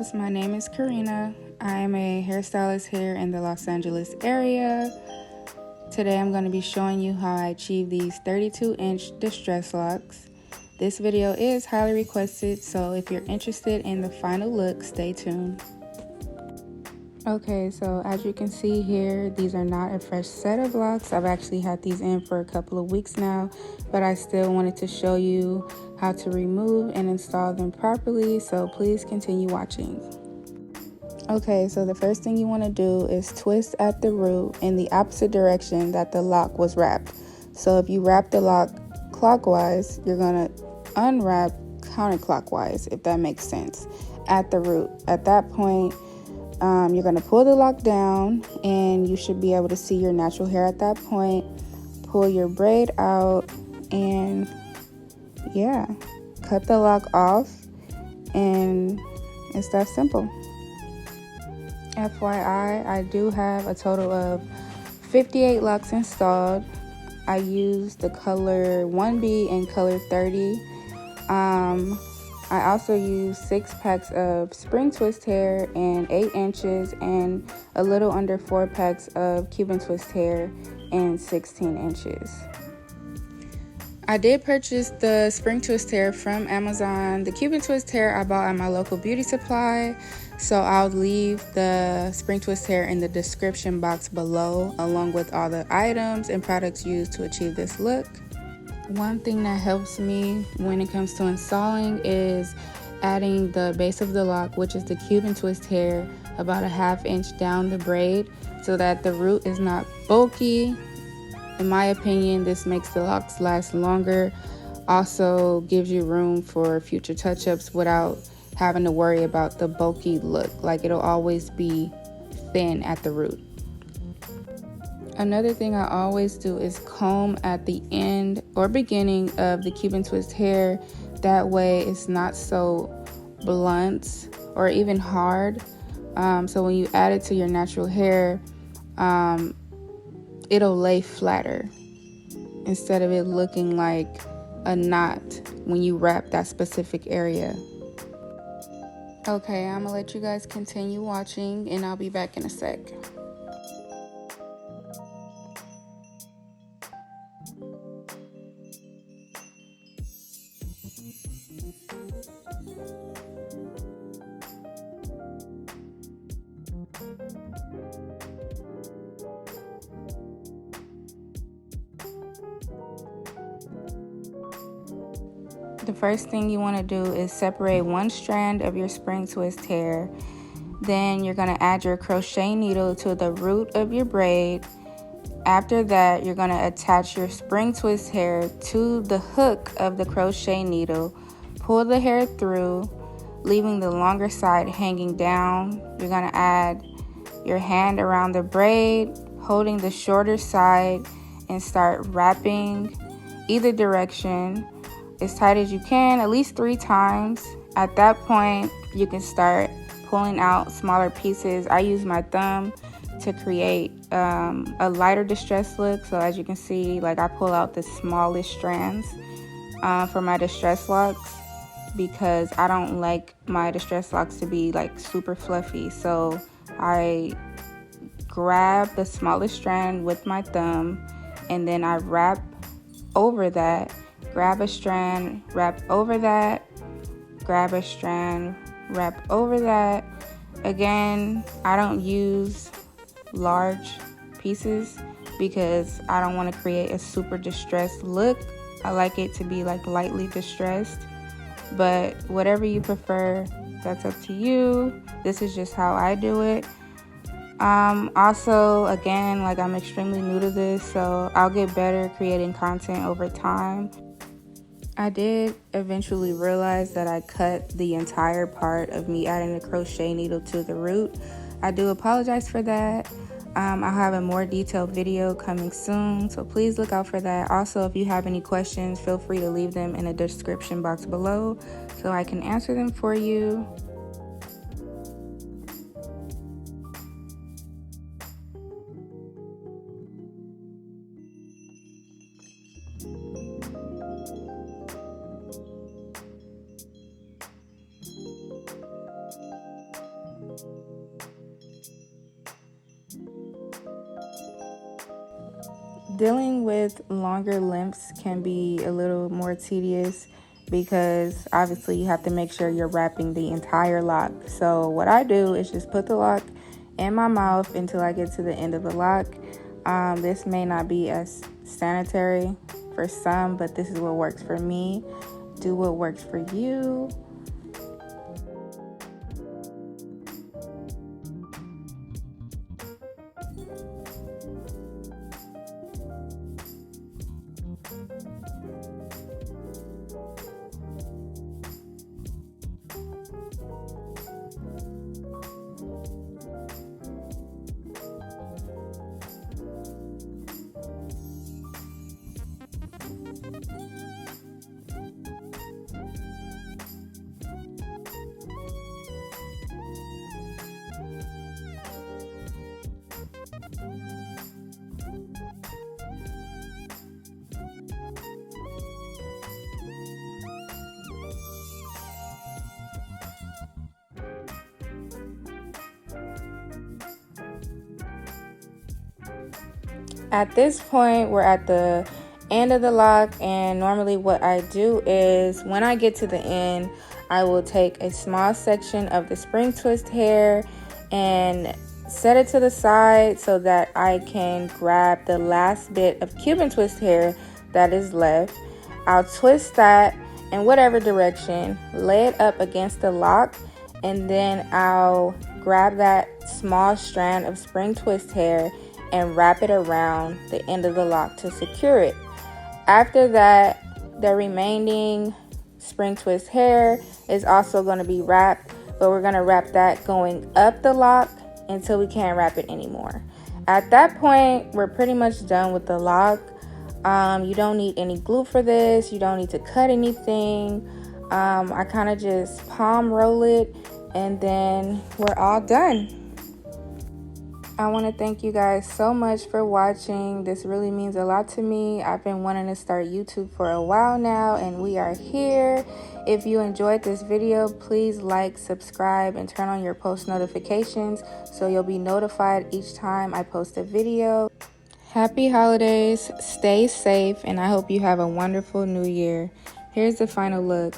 loves, my name is Karina. I am a hairstylist here in the Los Angeles area. Today I'm going to be showing you how I achieve these 32-inch distress locks. This video is highly requested, so if you're interested in the final look, stay tuned. Okay, so as you can see here, these are not a fresh set of locks. I've actually had these in for a couple of weeks now, but I still wanted to show you how to remove and install them properly, so please continue watching. Okay, so the first thing you want to do is twist at the root in the opposite direction that the lock was wrapped. So if you wrap the lock clockwise, you're going to unwrap counterclockwise, if that makes sense, at the root. At that point, you're going to pull the lock down and you should be able to see your natural hair at that point. Pull your braid out and cut the lock off, and it's that simple. FYI, I do have a total of 58 locks installed. I use the color 1B and color 30. I also use 6 packs of spring twist hair and 8 inches and a little under 4 packs of Cuban twist hair and 16 inches. I did purchase the spring twist hair from Amazon. The Cuban twist hair I bought at my local beauty supply, so I'll leave the spring twist hair in the description box below, along with all the items and products used to achieve this look. One thing that helps me when it comes to installing is adding the base of the lock, which is the Cuban twist hair, about a ½ inch down the braid so that the root is not bulky. In my opinion, this makes the locks last longer. Also gives you room for future touch-ups without having to worry about the bulky look. Like, it'll always be thin at the root. Another thing I always do is comb at the end or beginning of the Cuban twist hair. That way it's not so blunt or even hard. So when you add it to your natural hair, it'll lay flatter instead of it looking like a knot when you wrap that specific area. Okay, I'm gonna let you guys continue watching and I'll be back in a sec. The first thing you want to do is separate one strand of your spring twist hair. Then you're going to add your crochet needle to the root of your braid. After that, you're going to attach your spring twist hair to the hook of the crochet needle. Pull the hair through, leaving the longer side hanging down. You're going to add your hand around the braid, holding the shorter side, and start wrapping either direction as tight as you can, at least 3 times. At that point, you can start pulling out smaller pieces. I use my thumb to create a lighter distress look. So as you can see, like, I pull out the smallest strands for my distress locks because I don't like my distress locks to be like super fluffy. So I grab the smallest strand with my thumb and then I wrap over that. Grab a strand, wrap over that, grab a strand, wrap over that. Again, I don't use large pieces because I don't want to create a super distressed look. I like it to be like lightly distressed, but whatever you prefer, that's up to you. This is just how I do it. Also, again, like, I'm extremely new to this, so I'll get better creating content over time. I did eventually realize that I cut the entire part of me adding the crochet needle to the root. I do apologize for that. I'll have a more detailed video coming soon, so please look out for that. Also, if you have any questions, feel free to leave them in the description box below so I can answer them for you. Dealing with longer lengths can be a little more tedious because obviously you have to make sure you're wrapping the entire lock. So what I do is just put the lock in my mouth until I get to the end of the lock. This may not be as sanitary for some, but this is what works for me. Do what works for you. At this point, we're at the end of the lock, and normally what I do is when I get to the end, I will take a small section of the spring twist hair and set it to the side so that I can grab the last bit of Cuban twist hair that is left. I'll twist that in whatever direction, lay it up against the lock, and then I'll grab that small strand of spring twist hair and wrap it around the end of the lock to secure it. After that, the remaining spring twist hair is also going to be wrapped, but we're going to wrap that going up the lock until we can't wrap it anymore. At that point, we're pretty much done with the lock. You don't need any glue for this. You don't need to cut anything. I kind of just palm roll it, and then we're all done. I want to thank you guys so much for watching. This really means a lot to me. I've been wanting to start YouTube for a while now, and we are here. If you enjoyed this video, please like, subscribe, and turn on your post notifications so you'll be notified each time I post a video. Happy holidays, stay safe, and I hope you have a wonderful new year. Here's the final look.